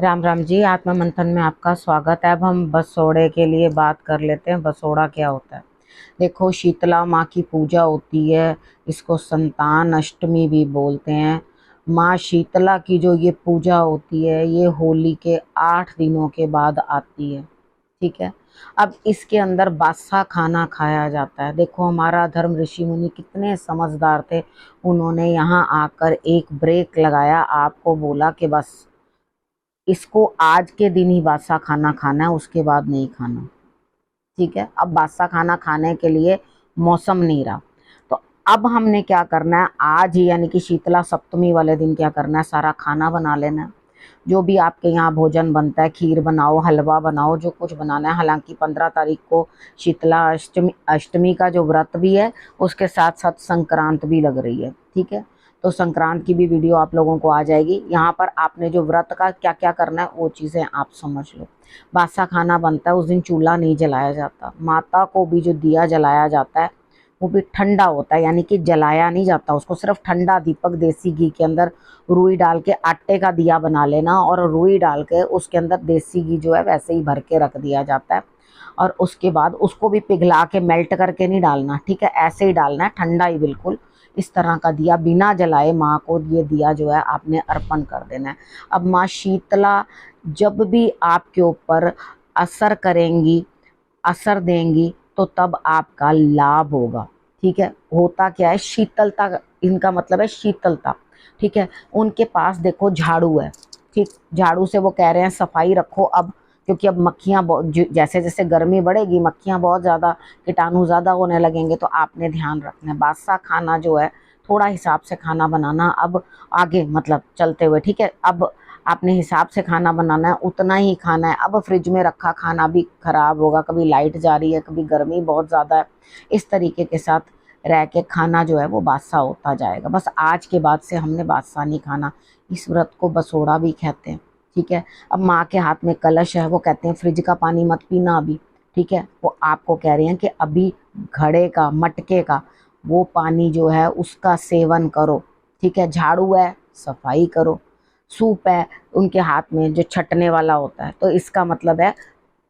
राम राम जी। आत्मा मंथन में आपका स्वागत है। अब हम बसोड़े के लिए बात कर लेते हैं। बसोड़ा क्या होता है? देखो, शीतला माँ की पूजा होती है। इसको संतान अष्टमी भी बोलते हैं। माँ शीतला की जो ये पूजा होती है, ये होली के 8 दिनों के बाद आती है। ठीक है। अब इसके अंदर बासा खाना खाया जाता है। देखो, हमारा धर्म ऋषि मुनि कितने समझदार थे। उन्होंने यहाँ आकर एक ब्रेक लगाया, आपको बोला कि बस इसको आज के दिन ही बासा खाना खाना है, उसके बाद नहीं खाना। ठीक है। अब बासा खाना खाने के लिए मौसम नहीं रहा, तो अब हमने क्या करना है, आज ही यानी कि शीतला सप्तमी वाले दिन क्या करना है, सारा खाना बना लेना है। जो भी आपके यहाँ भोजन बनता है, खीर बनाओ, हलवा बनाओ, जो कुछ बनाना है। हालांकि 15 तारीख को शीतला अष्टमी अष्टमी का जो व्रत भी है, उसके साथ साथ संक्रांत भी लग रही है। ठीक है। तो संक्रांत की भी वीडियो आप लोगों को आ जाएगी। यहाँ पर आपने जो व्रत का क्या क्या करना है वो चीज़ें आप समझ लो। बासा खाना बनता है, उस दिन चूल्हा नहीं जलाया जाता। माता को भी जो दिया जलाया जाता है वो भी ठंडा होता है, यानी कि जलाया नहीं जाता उसको, सिर्फ ठंडा दीपक देसी घी के अंदर रुई डाल के आटे का दिया बना लेना, और रुई डाल के उसके अंदर देसी घी जो है वैसे ही भर के रख दिया जाता है। और उसके बाद उसको भी पिघला के मेल्ट करके नहीं डालना, ठीक है, ऐसे ही डालना है, ठंडा ही बिल्कुल। इस तरह का दिया बिना जलाए माँ को ये दिया जो है आपने अर्पण कर देना है। अब माँ शीतला जब भी आपके ऊपर असर करेंगी, असर देंगी, तो तब आपका लाभ होगा। ठीक है। होता क्या है, शीतलता, इनका मतलब है शीतलता। ठीक है। उनके पास देखो झाड़ू है। ठीक, झाड़ू से वो कह रहे हैं सफाई रखो। अब क्योंकि अब मक्खियां जैसे जैसे गर्मी बढ़ेगी, मक्खियां बहुत ज़्यादा, कीटाणु ज़्यादा होने लगेंगे, तो आपने ध्यान रखना है। बासा खाना जो है थोड़ा हिसाब से खाना बनाना। अब आगे मतलब चलते हुए, ठीक है, अब आपने हिसाब से खाना बनाना है, उतना ही खाना है। अब फ्रिज में रखा खाना भी खराब होगा, कभी लाइट जा रही है, कभी गर्मी बहुत ज़्यादा है, इस तरीके के साथ रह के खाना जो है वो बासा होता जाएगा। बस आज के बाद से हमने बासा नहीं खाना। इस व्रत को बसोड़ा भी कहते हैं। ठीक है। अब माँ के हाथ में कलश है, वो कहते हैं फ्रिज का पानी मत पीना अभी। ठीक है। वो आपको कह रहे हैं कि अभी घड़े का, मटके का वो पानी जो है उसका सेवन करो। ठीक है। झाड़ू है, सफाई करो। सूप है उनके हाथ में जो छटने वाला होता है, तो इसका मतलब है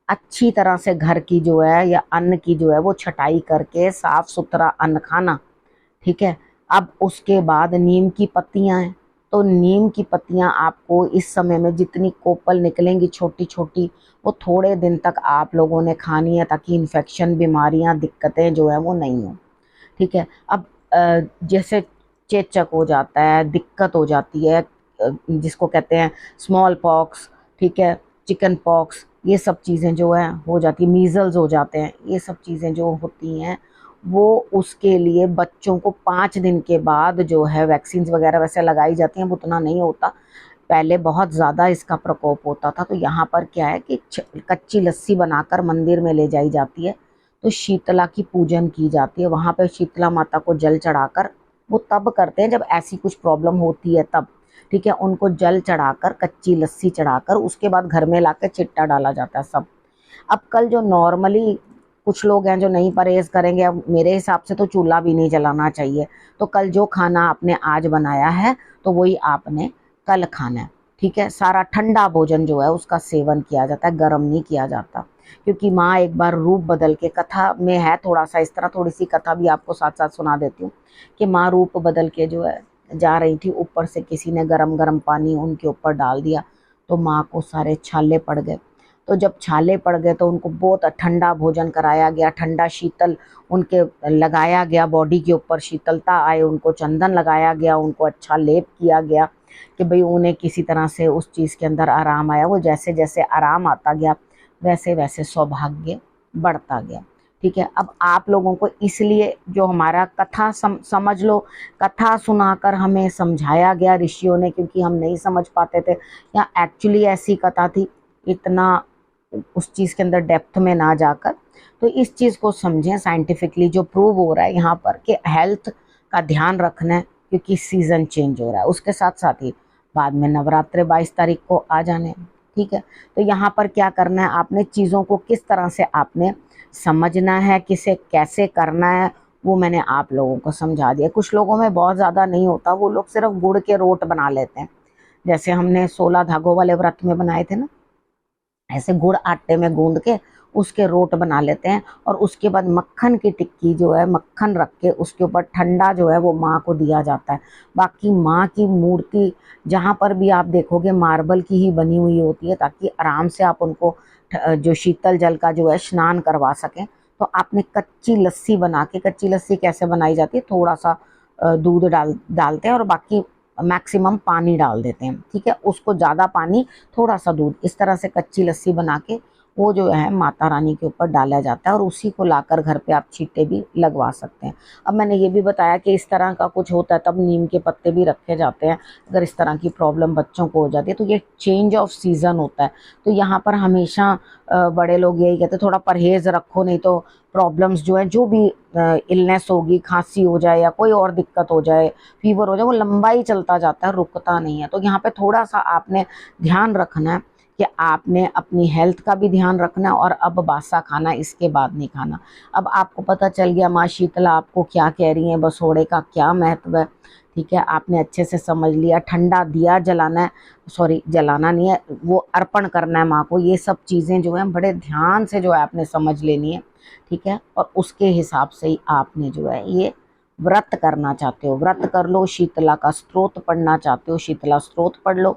अच्छी तरह से घर की जो है या अन्न की जो है वो छटाई करके साफ सुथरा अन्न खाना। ठीक है। अब उसके बाद नीम की पत्तियां हैं, तो नीम की पत्तियां आपको इस समय में जितनी कोपल निकलेंगी छोटी छोटी, वो थोड़े दिन तक आप लोगों ने खानी है, ताकि इन्फेक्शन, बीमारियां, दिक्कतें जो है वो नहीं हो। ठीक है। अब जैसे चेचक हो जाता है, दिक्कत हो जाती है, जिसको कहते हैं स्मॉल पॉक्स, ठीक है, चिकन पॉक्स, ये सब चीज़ें जो है हो जाती है, मीजल्स हो जाते हैं, ये सब चीज़ें जो होती हैं, वो उसके लिए बच्चों को 5 दिन के बाद जो है वैक्सीन वगैरह वैसे लगाई जाती हैं। अब उतना नहीं होता, पहले बहुत ज़्यादा इसका प्रकोप होता था। तो यहाँ पर क्या है कि कच्ची लस्सी बनाकर मंदिर में ले जाई जाती है, तो शीतला की पूजन की जाती है। वहाँ पे शीतला माता को जल चढ़ाकर, वो तब करते हैं जब ऐसी कुछ प्रॉब्लम होती है तब। ठीक है। उनको जल चढ़ाकर, कच्ची लस्सी चढ़ाकर, उसके बाद घर में लाकर चिट्टा डाला जाता है सब। अब कल जो नॉर्मली कुछ लोग हैं जो नहीं परहेज करेंगे, अब मेरे हिसाब से तो चूल्हा भी नहीं जलाना चाहिए। तो कल जो खाना आपने आज बनाया है, तो वही आपने कल खाना है। ठीक है। सारा ठंडा भोजन जो है उसका सेवन किया जाता है, गर्म नहीं किया जाता। क्योंकि माँ एक बार रूप बदल के, कथा में है थोड़ा सा इस तरह, थोड़ी सी कथा भी आपको साथ साथ सुना देती हूँ, कि माँ रूप बदल के जो है जा रही थी, ऊपर से किसी ने गरम गरम पानी उनके ऊपर डाल दिया, तो माँ को सारे छाले पड़ गए। तो जब छाले पड़ गए तो उनको बहुत ठंडा भोजन कराया गया, ठंडा शीतल उनके लगाया गया, बॉडी के ऊपर शीतलता आए, उनको चंदन लगाया गया, उनको अच्छा लेप किया गया, कि भाई उन्हें किसी तरह से उस चीज़ के अंदर आराम आया। वो जैसे जैसे आराम आता गया, वैसे वैसे सौभाग्य बढ़ता गया। ठीक है। अब आप लोगों को इसलिए जो हमारा कथा समझ लो, कथा सुनाकर हमें समझाया गया ऋषियों ने, क्योंकि हम नहीं समझ पाते थे, या एक्चुअली ऐसी कथा थी, इतना उस चीज़ के अंदर डेप्थ में ना जाकर। तो इस चीज़ को समझें, साइंटिफिकली जो प्रूव हो रहा है यहाँ पर कि हेल्थ का ध्यान रखना है, क्योंकि सीज़न चेंज हो रहा है। उसके साथ साथ ही बाद में नवरात्रे 22 तारीख को आ जाने हैं। ठीक है। तो यहाँ पर क्या करना है, आपने चीज़ों को किस तरह से आपने समझना है, किसे कैसे करना है, वो मैंने आप लोगों को समझा दिया। कुछ लोगों में बहुत ज़्यादा नहीं होता, वो लोग सिर्फ गुड़ के रोट बना लेते हैं, जैसे हमने 16 धागों वाले व्रत में बनाए थे ना, ऐसे गुड़ आटे में गूंद के उसके रोट बना लेते हैं, और उसके बाद मक्खन की टिक्की जो है, मक्खन रख के उसके ऊपर ठंडा जो है वो माँ को दिया जाता है। बाकी माँ की मूर्ति जहाँ पर भी आप देखोगे मार्बल की ही बनी हुई होती है, ताकि आराम से आप उनको जो शीतल जल का जो है स्नान करवा सकें। तो आपने कच्ची लस्सी बना के, कच्ची लस्सी कैसे बनाई जाती है, थोड़ा सा दूध डालते हैं और बाकी मैक्सिमम पानी डाल देते हैं, ठीक है। उसको ज़्यादा पानी थोड़ा सा दूध, इस तरह से कच्ची लस्सी बना के वो जो है माता रानी के ऊपर डाला जाता है, और उसी को लाकर घर पे आप छींटे भी लगवा सकते हैं। अब मैंने ये भी बताया कि इस तरह का कुछ होता है तब नीम के पत्ते भी रखे जाते हैं, अगर इस तरह की प्रॉब्लम बच्चों को हो जाती है। तो ये चेंज ऑफ सीज़न होता है, तो यहाँ पर हमेशा बड़े लोग यही कहते हैं थोड़ा परहेज़ रखो, नहीं तो प्रॉब्लम्स जो है, जो भी इलनेस होगी, खांसी हो जाए या कोई और दिक्कत हो जाए, फीवर हो जाए, वो लंबा ही चलता जाता है, रुकता नहीं है। तो यहाँ पे थोड़ा सा आपने ध्यान रखना है कि आपने अपनी हेल्थ का भी ध्यान रखना है, और अब बासा खाना इसके बाद नहीं खाना। अब आपको पता चल गया माँ शीतला आपको क्या कह रही हैं, बसोड़े का क्या महत्व है, ठीक है। आपने अच्छे से समझ लिया, ठंडा दिया जलाना है, सॉरी जलाना नहीं है, वो अर्पण करना है माँ को। ये सब चीज़ें जो हैं बड़े ध्यान से जो है आपने समझ लेनी है, ठीक है। और उसके हिसाब से ही आपने जो है ये व्रत करना चाहते हो, व्रत कर लो। शीतला का स्तोत्र पढ़ना चाहते हो, शीतला स्तोत्र पढ़ लो,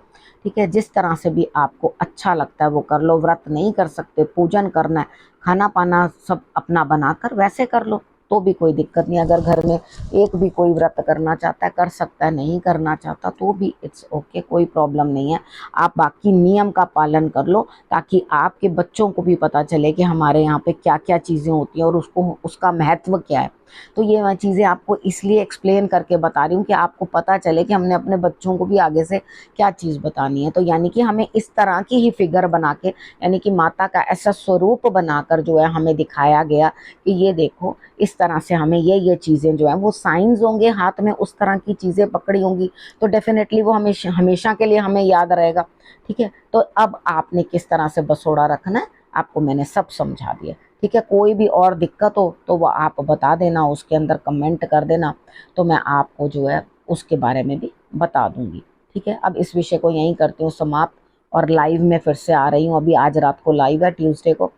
ठीक है। जिस तरह से भी आपको अच्छा लगता है वो कर लो। व्रत नहीं कर सकते, पूजन करना है, खाना पाना सब अपना बनाकर वैसे कर लो, तो भी कोई दिक्कत नहीं। अगर घर में एक भी कोई व्रत करना चाहता है कर सकता है, नहीं करना चाहता तो भी इट्स ओके, कोई प्रॉब्लम नहीं है। आप बाकी नियम का पालन कर लो, ताकि आपके बच्चों को भी पता चले कि हमारे यहाँ पे क्या क्या चीज़ें होती हैं और उसको उसका महत्व क्या है। तो ये मैं चीज़ें आपको इसलिए एक्सप्लेन करके बता रही हूँ कि आपको पता चले कि हमने अपने बच्चों को भी आगे से क्या चीज़ बतानी है। तो यानी कि हमें इस तरह की ही फिगर बना के, यानी कि माता का ऐसा स्वरूप बनाकर जो है हमें दिखाया गया कि ये देखो इस तरह से हमें ये चीज़ें जो है वो साइंस होंगे हाथ में, उस तरह की चीज़ें पकड़ी होंगी, तो डेफिनेटली वो हमेशा हमेशा के लिए हमें याद रहेगा, ठीक है। तो अब आपने किस तरह से बसोड़ा रखना है आपको मैंने सब समझा दिया, ठीक है। कोई भी और दिक्कत हो तो वो आप बता देना, उसके अंदर कमेंट कर देना, तो मैं आपको जो है उसके बारे में भी बता दूंगी, ठीक है। अब इस विषय को यहीं करती हूँ समाप्त, और लाइव में फिर से आ रही हूँ। अभी आज रात को लाइव है ट्यूसडे को,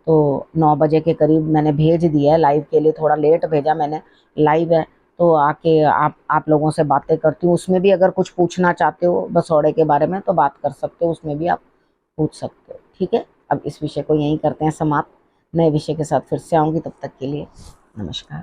तो 9 बजे के करीब मैंने भेज दिया है लाइव के लिए, थोड़ा लेट भेजा मैंने, लाइव है तो आके आप लोगों से बातें करती हूँ। उसमें भी अगर कुछ पूछना चाहते हो बसौड़े के बारे में तो बात कर सकते हो, उसमें भी आप पूछ सकते हो, ठीक है। अब इस विषय को यहीं करते हैं समाप्त, नए विषय के साथ फिर से आऊँगी, तब तक के लिए नमस्कार।